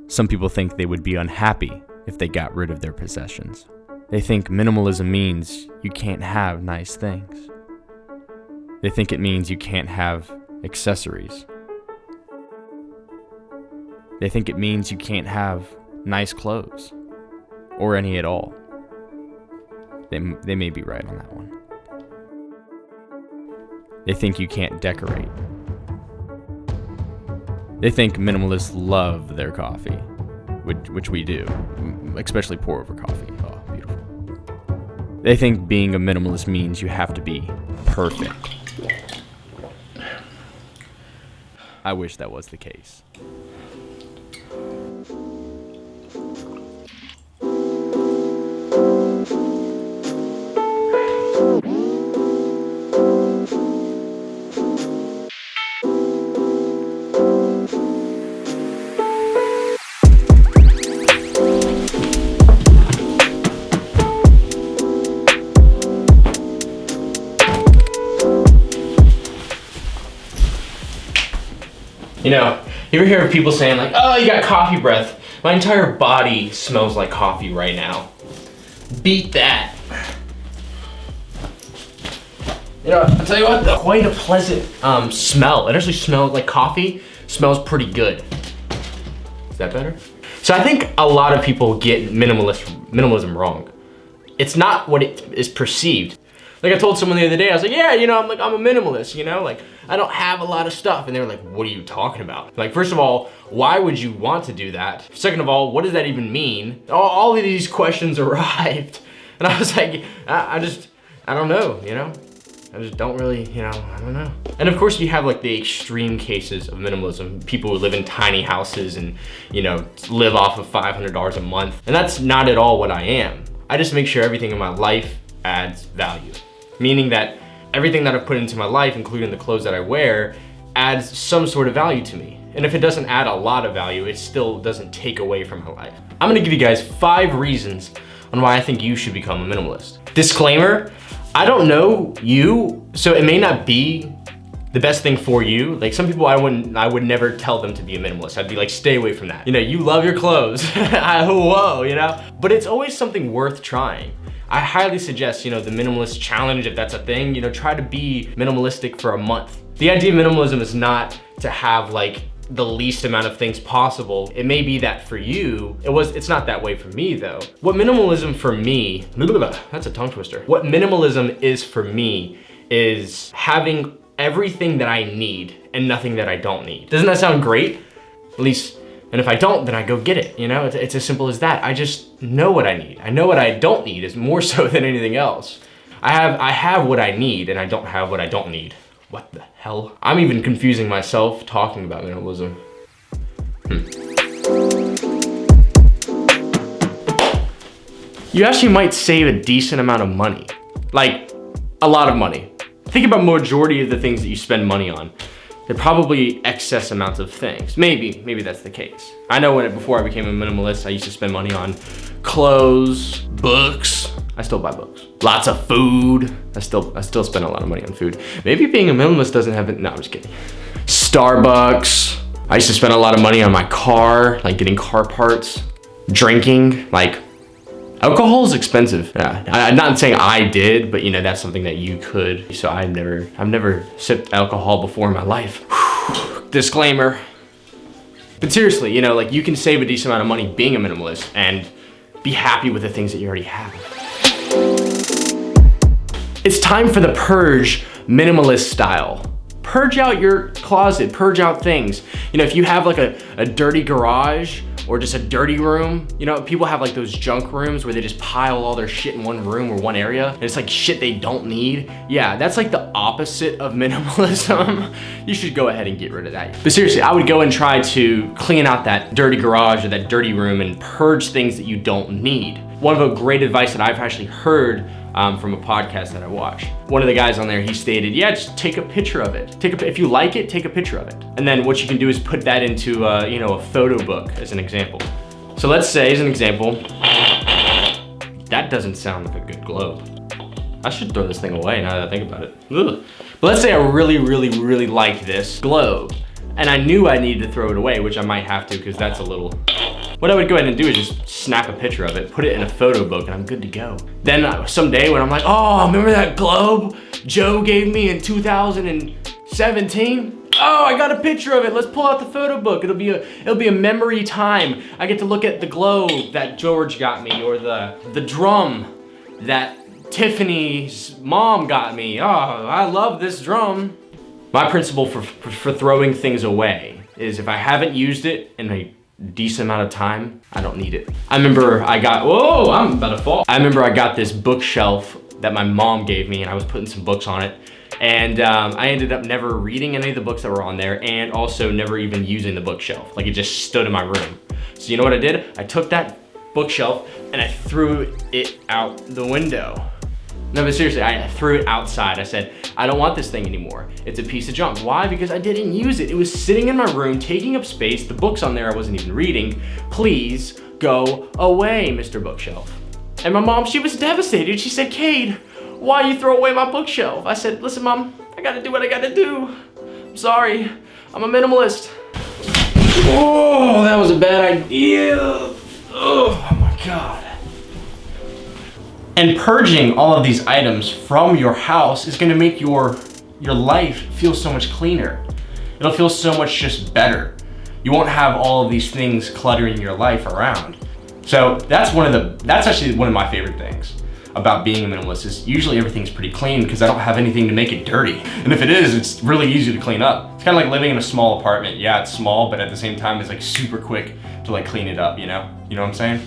Some people think they would be unhappy if they got rid of their possessions. They think minimalism means you can't have nice things. They think it means you can't have accessories. They think it means you can't have nice clothes, or any at all. They may be right on that one. They think you can't decorate. They think minimalists love their coffee, which we do, especially pour over coffee. Oh, beautiful. They think being a minimalist means you have to be perfect. I wish that was the case. You know, you ever hear of people saying like, oh, you got coffee breath? My entire body smells like coffee right now. Beat that. You know, I'll tell you what, quite a pleasant smell. It actually smells like coffee, smells pretty good. Is that better? So I think a lot of people get minimalism wrong. It's not what it is perceived. Like I told someone the other day, I was like, yeah, you know, I'm a minimalist, you know, like I don't have a lot of stuff. And they were like, what are you talking about? Like, first of all, why would you want to do that? Second of all, what does that even mean? All of these questions arrived. And I was like, I don't know, you know? I just don't really, you know, I don't know. And of course you have like the extreme cases of minimalism, people who live in tiny houses and, you know, live off of $500 a month. And that's not at all what I am. I just make sure everything in my life adds value. Meaning that everything that I've put into my life, including the clothes that I wear, adds some sort of value to me. And if it doesn't add a lot of value, it still doesn't take away from my life. I'm gonna give you guys 5 reasons on why I think you should become a minimalist. Disclaimer, I don't know you, so it may not be the best thing for you. Like some people I would never tell them to be a minimalist. I'd be like, stay away from that. You know, you love your clothes, whoa, you know? But it's always something worth trying. I highly suggest, you know, the minimalist challenge, if that's a thing, you know, try to be minimalistic for a month. The idea of minimalism is not to have like the least amount of things possible. It may be that for you, it's not that way for me though. What minimalism for me, that's a tongue twister. What minimalism is for me is having everything that I need and nothing that I don't need. Doesn't that sound great? At least, and if I don't, then I go get it, you know? It's as simple as that. I just know what I need. I know what I don't need is more so than anything else. I have what I need and I don't have what I don't need. What the hell? I'm even confusing myself talking about minimalism. You actually might save a decent amount of money. Like, a lot of money. Think about majority of the things that you spend money on. They're probably excess amounts of things. Maybe that's the case. I know before I became a minimalist, I used to spend money on clothes, books. I still buy books. Lots of food. I still spend a lot of money on food. Maybe being a minimalist doesn't have it. No, I'm just kidding. Starbucks. I used to spend a lot of money on my car, like getting car parts. Drinking, like alcohol is expensive. Yeah, I'm not saying I did, but you know, that's something that you could. So I've never sipped alcohol before in my life. Disclaimer. But seriously, you know, like you can save a decent amount of money being a minimalist and be happy with the things that you already have. It's time for the purge minimalist style. Purge out your closet, purge out things. You know, if you have like a dirty garage or just a dirty room, you know, people have like those junk rooms where they just pile all their shit in one room or one area and it's like shit they don't need. Yeah, that's like the opposite of minimalism. You should go ahead and get rid of that. But seriously, I would go and try to clean out that dirty garage or that dirty room and purge things that you don't need. One of the great advice that I've actually heard from a podcast that I watched. One of the guys on there, he stated, yeah, just take a picture of it. If you like it, take a picture of it. And then what you can do is put that into you know, a photo book as an example. So let's say, as an example, that doesn't sound like a good globe. I should throw this thing away now that I think about it. Ugh. But let's say I really like this globe. and I knew I needed to throw it away, which I might have to because that's a little... What I would go ahead and do is just snap a picture of it, put it in a photo book, and I'm good to go. Then someday when I'm like, oh, remember that globe Joe gave me in 2017? Oh, I got a picture of it. Let's pull out the photo book. It'll be a memory time. I get to look at the globe that George got me, or the drum that Tiffany's mom got me. Oh, I love this drum. My principle for throwing things away is if I haven't used it in a decent amount of time, I don't need it. I remember I got, whoa, I'm about to fall. I remember I got this bookshelf that my mom gave me, and I was putting some books on it. And I ended up never reading any of the books that were on there, and also never even using the bookshelf. Like, it just stood in my room. So you know what I did? I took that bookshelf and I threw it out the window. No, but seriously, I threw it outside. I said, I don't want this thing anymore. It's a piece of junk. Why? Because I didn't use it. It was sitting in my room, taking up space. The books on there I wasn't even reading. Please go away, Mr. Bookshelf. And my mom, she was devastated. She said, Cade, why you throw away my bookshelf? I said, listen, Mom, I gotta do what I gotta do. I'm sorry, I'm a minimalist. Oh, that was a bad idea. Oh my God. And purging all of these items from your house is gonna make your life feel so much cleaner. It'll feel so much just better. You won't have all of these things cluttering your life around. So that's actually one of my favorite things about being a minimalist is usually everything's pretty clean because I don't have anything to make it dirty. And if it is, it's really easy to clean up. It's kind of like living in a small apartment. Yeah, it's small, but at the same time, it's like super quick to like clean it up, you know? You know what I'm saying?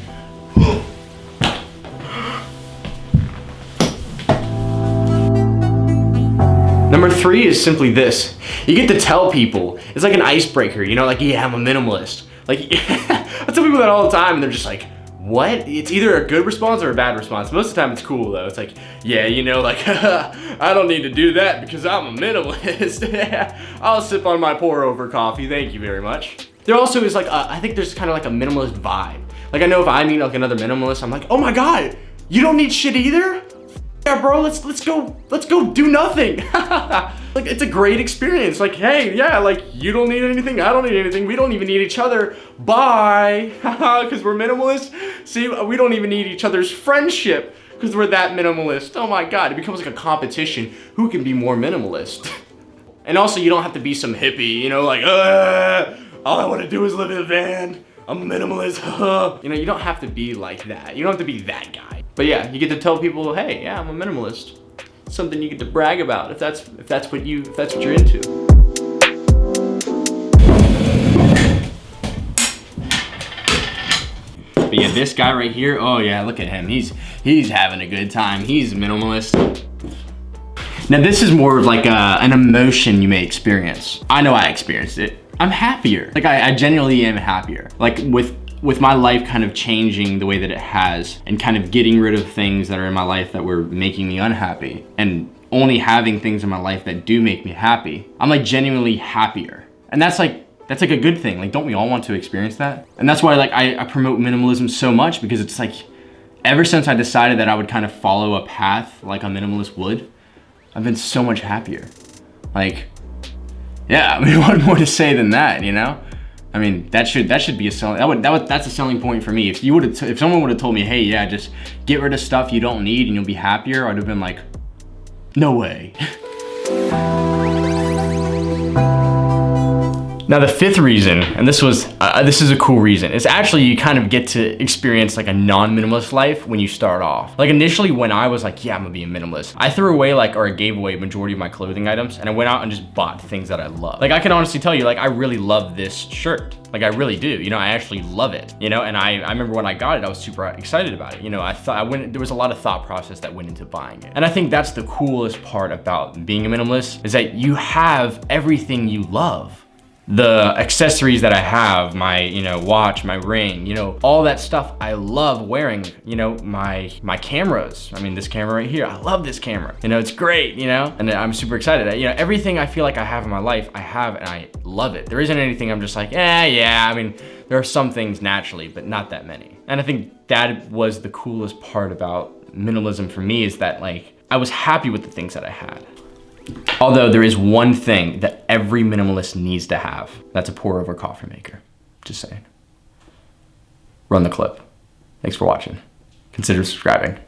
Number 3 is simply this. You get to tell people, it's like an icebreaker, you know, like, yeah, I'm a minimalist. Like, I tell people that all the time and they're just like, what? It's either a good response or a bad response. Most of the time it's cool though. It's like, yeah, you know, like, I don't need to do that because I'm a minimalist. I'll sip on my pour over coffee, thank you very much. There also is like, I think there's kind of like a minimalist vibe. Like I know if I meet like another minimalist, I'm like, oh my God, you don't need shit either? Yeah, bro, let's go do nothing. Like, it's a great experience. Like, hey, yeah, like, you don't need anything, I don't need anything, we don't even need each other. Bye, because we're minimalist. See, we don't even need each other's friendship because we're that minimalist. Oh my God, it becomes like a competition. Who can be more minimalist? And also, you don't have to be some hippie, you know, like, all I want to do is live in a van. I'm a minimalist. You know, you don't have to be like that. You don't have to be that guy. But yeah, you get to tell people, hey, yeah, I'm a minimalist. It's something you get to brag about if that's what you're into. But yeah, this guy right here, oh yeah, look at him. He's having a good time. He's a minimalist. Now this is more of like an emotion you may experience. I know I experienced it. I'm happier. Like I genuinely am happier. Like with my life kind of changing the way that it has and kind of getting rid of things that are in my life that were making me unhappy and only having things in my life that do make me happy, I'm like genuinely happier. And that's like a good thing. Like, don't we all want to experience that? And that's why like I promote minimalism so much, because it's like, ever since I decided that I would kind of follow a path like a minimalist would, I've been so much happier. Like, yeah, I mean, what more to say than that, you know? I mean, that should be a selling, that's a selling point for me. If someone would have told me, hey, yeah, just get rid of stuff you don't need and you'll be happier, I'd have been like, no way. Now the 5th reason, and this is a cool reason, is actually you kind of get to experience like a non-minimalist life when you start off. Like initially when I was like, yeah, I'm gonna be a minimalist, I threw away or I gave away a majority of my clothing items and I went out and just bought things that I love. Like I can honestly tell you, like I really love this shirt. Like I really do, you know, I actually love it, you know, and I remember when I got it, I was super excited about it. You know, there was a lot of thought process that went into buying it. And I think that's the coolest part about being a minimalist, is that you have everything you love. The accessories that I have, my, you know, watch, my ring, you know, all that stuff I love wearing, you know, my cameras. I mean, this camera right here, I love this camera. You know, it's great, you know, and I'm super excited. You know, everything I feel like I have in my life, I have and I love it. There isn't anything I'm just like, yeah, I mean, there are some things naturally, but not that many. And I think that was the coolest part about minimalism for me, is that like, I was happy with the things that I had. Although there is one thing that every minimalist needs to have. That's a pour over coffee maker. Just saying. Run the clip. Thanks for watching. Consider subscribing.